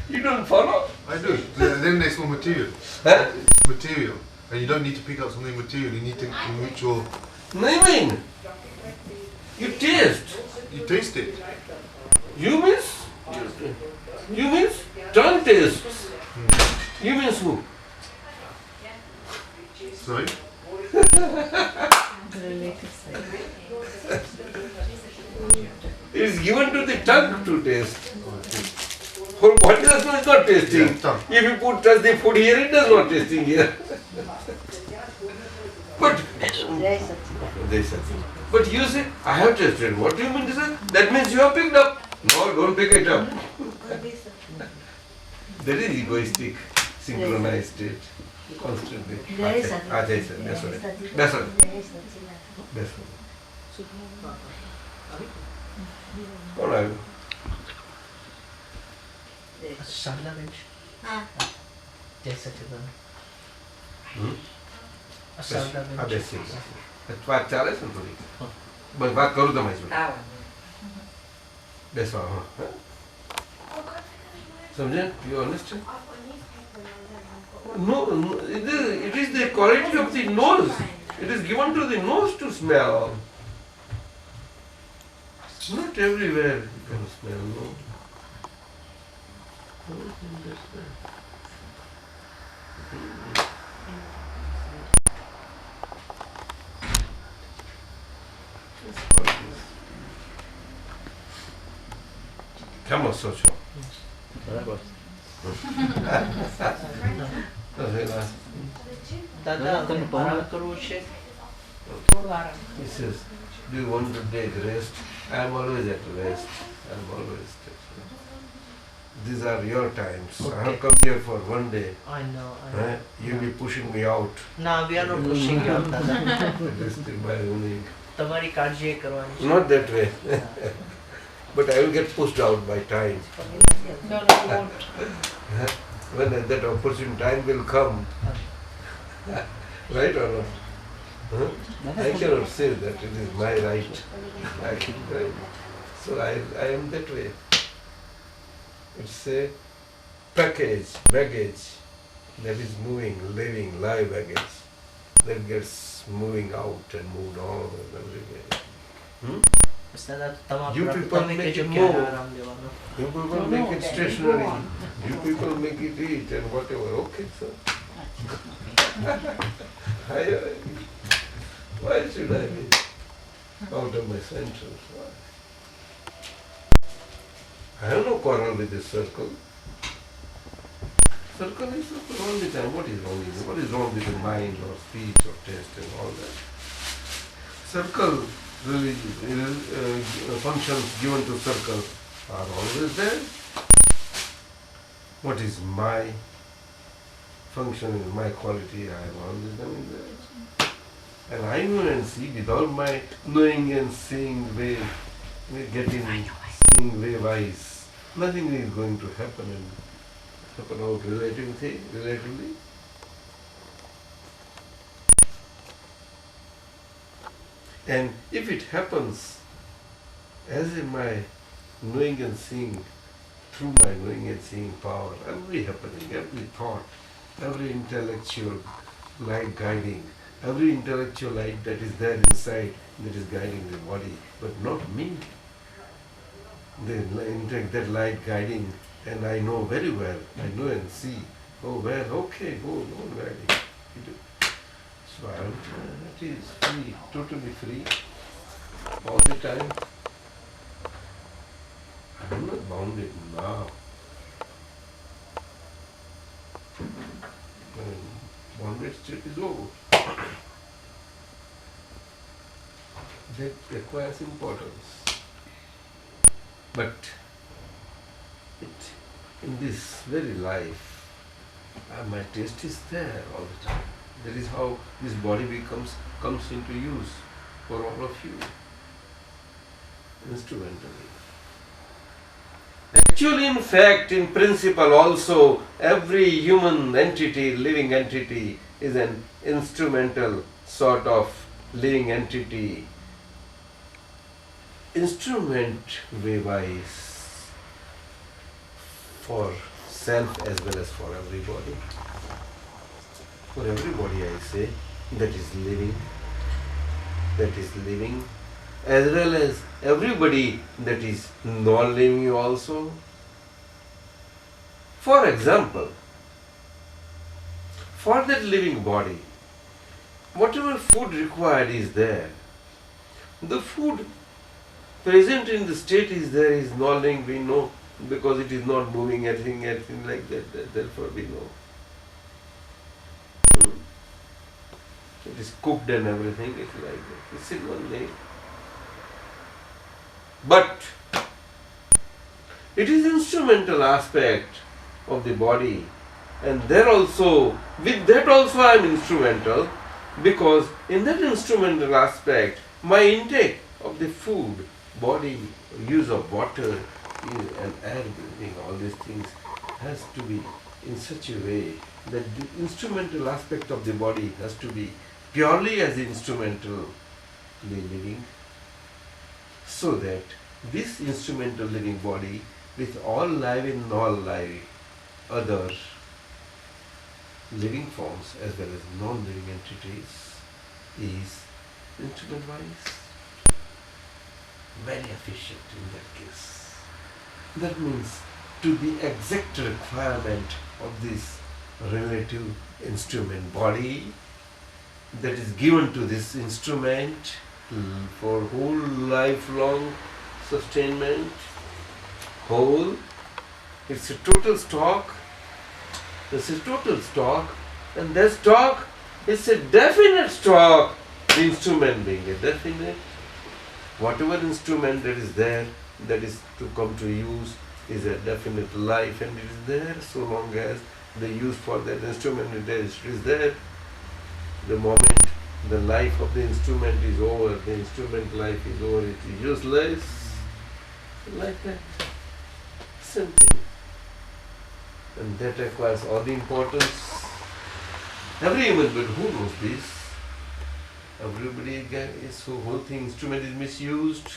You don't follow? I do. Then there's no material. Huh? It's material. And you don't need to pick up something material. You need to enrich your... No, I mean, you taste. You taste it. You means tongue tastes. You means who? Sorry? It is given to the tongue to taste. Whole body also is not tasting. Yeah, tongue. If you touch the food here, it does not tasting here. But there is something. But you say, I have tasted. What do you mean to say? That means you have picked up. No, don't pick it up. That is egoistic, synchronized state. Constantly. That's right. That's right. All right. Sadhana bench. Jai Sachidan. Sadhana bench. બેસી વાત ચાલે છે ને થોડી બસ વાત કરું તમારી જોડે બેસવા હા સમજે you understand No, it is the quality of the nose. It is given to the nose to smell. Not everywhere you can smell, no. Come on, Socho. દાદા આરામ કરવું છે He says, do you want to take rest? I am always at rest. I am always at rest. These are your times. I have come here for one day. I know. You'll be pushing me out. ના we are not pushing you out દાદા Rest in my room. તમારી કાળજી કરવાની છે Not that way. But I will get pushed out by time. No, you won't. When that opportune time will come. Right or not? I cannot say that it is my right. So I am that way. It's a baggage that is moving, living, live baggage that gets moving out and moved on and everywhere. દાદા તમારા You people તમે make કહેજો it ક્યારે move. આરામ લેવાનો You people make it stationary. You people make it eat and whatever. Okay, sir. Why should I be out of my sentence? Why? I have no quarrel with this circle. Circle is circle all the time. What is wrong with it? What is wrong with the mind or speech or taste and all that? Circle really, functions given to circle are always there. What is my function and my quality, I am always doing that. And I know and see without my knowing and seeing way, getting seeing way wise, nothing is going to happen and happen out relatively. And if it happens as in my knowing and seeing, through my knowing and seeing power, every happening, every thought, every intellectual light guiding, every intellectual light that is there inside that is guiding the body, but not me. That light guiding, and I know very well, I know and see, oh well, okay, go on guiding. So it is free, totally free, all the time. I am not bounded now. Bounded state is over. That requires importance. But in this very life, my taste is there all the time. That is how this body comes into use for all of you, instrumentally. Actually, in fact, in principle also, every human entity, living entity, is an instrumental sort of living entity. Instrument way-wise for self as well as for everybody. For everybody, I say, that is living, as well as everybody that is non-living also. For example, for that living body, whatever food required is there. The food present in the state is there, is non-living, we know, because it is not moving, anything like that, therefore we know. It is cooked and everything, it's like that. It's in one day. But it is instrumental aspect of the body, and there also, with that also I am instrumental, because in that instrumental aspect, my intake of the food body, use of water and air breathing, all these things has to be in such a way that the instrumental aspect of the body has to be purely as instrumental living, so that this instrumental living body with all live and non-live other living forms as well as non-living entities is instrument-wise very efficient in that case. That means to the exact requirement of this relative instrument body that is given to this instrument for whole lifelong sustainment, whole, it's a total stock, this is total stock, and that stock is a definite stock, the instrument being a definite, whatever instrument that is there, that is to come to use, is a definite life, and it is there so long as the use for that instrument it is there. The moment the life of the instrument is over, the instrument life is over, it is useless. Like that. Same thing. And that requires all the importance. Every human being who knows this, everybody is so whole thing instrument is misused,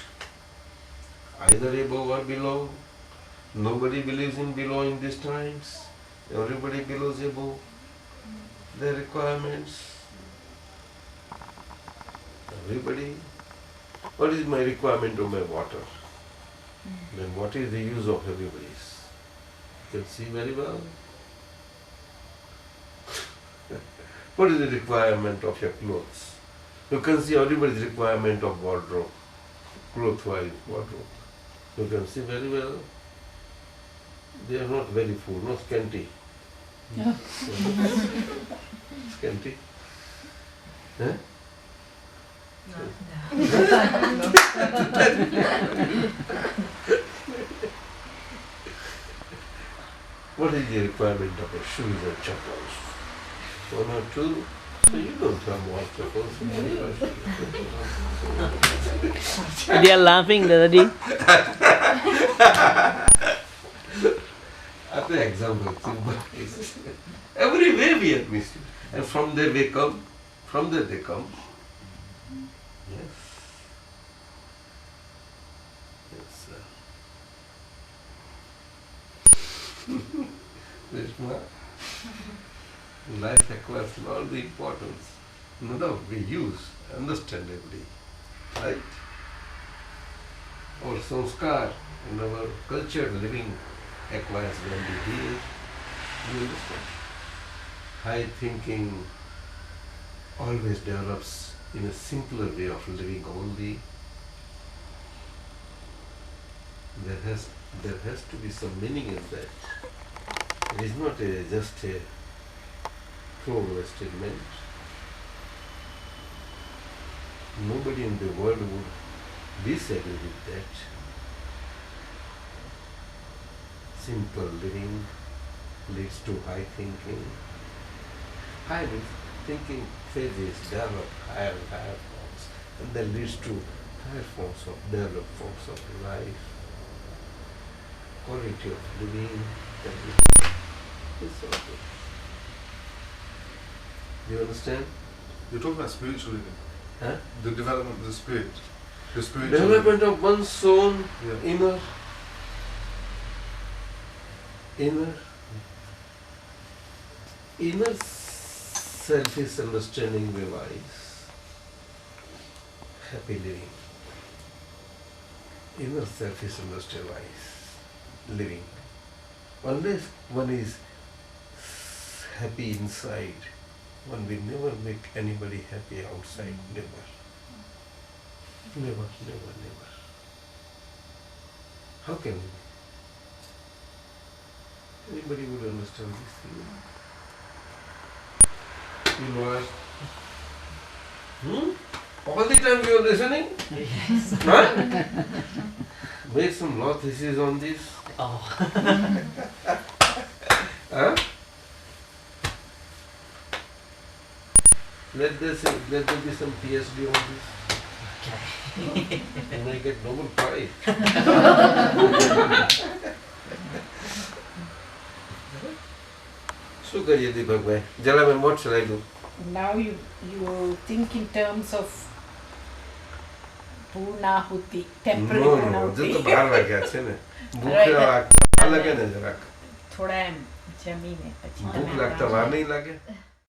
either above or below. Nobody believes in below in these times. Everybody believes above their requirements. Everybody. What is my requirement of my water? Then what is the use of everybody's? You can see very well. What is the requirement of your clothes? You can see everybody's requirement of wardrobe, cloth-wise wardrobe. You can see very well. They are not very full, not scanty. No. Scanty? Huh? What is the requirement of a shoes and chappals? One or two? So you don't have more chappals. They are laughing, Dadaji. After example, simple cases. Every way we have missed it. And from there they come, from there they come. Yes. Yes, sir. Krishna, life acquires all the importance. No doubt we use, understandably, right? Our sanskar and our cultured living acquires when we hear, you understand? High thinking always develops in a simpler way of living only. There has to be some meaning in that. It is not just a throwaway statement. Nobody in the world would disagree with that. Simple living leads to high thinking. High thinking phases develop higher and higher forms, and that leads to higher forms of developed forms of life, quality of living, everything. It's okay. Do you understand? You're talking about spiritual living. Huh? The development of the spirit. The spiritual Development living. of one's own Yeah. inner selfish understanding realize happy living. Inner selfish understanding realize living. Unless one is happy inside, one will never make anybody happy outside. Never. Never, never, never. How can we? Anybody would understand this thing? You know what? All the time you are listening? Yes. Huh? Make some law thesis on this. Oh. Huh? Let there be some PhD on this. And I get Nobel Prize. શું કરીએ દીપકભાઈ? જલાબેન, what shall I do? Now you think in terms of પૂર્ણાહુતિ, temporary No, પૂર્ણાહુતિ. હજુ તો 12 વાગ્યા છે ને. ભૂખ Right. લાગે ને જરાક. થોડા એમ જમીને પછી ભૂખ તમે લાગતા વાર નહીં લાગે?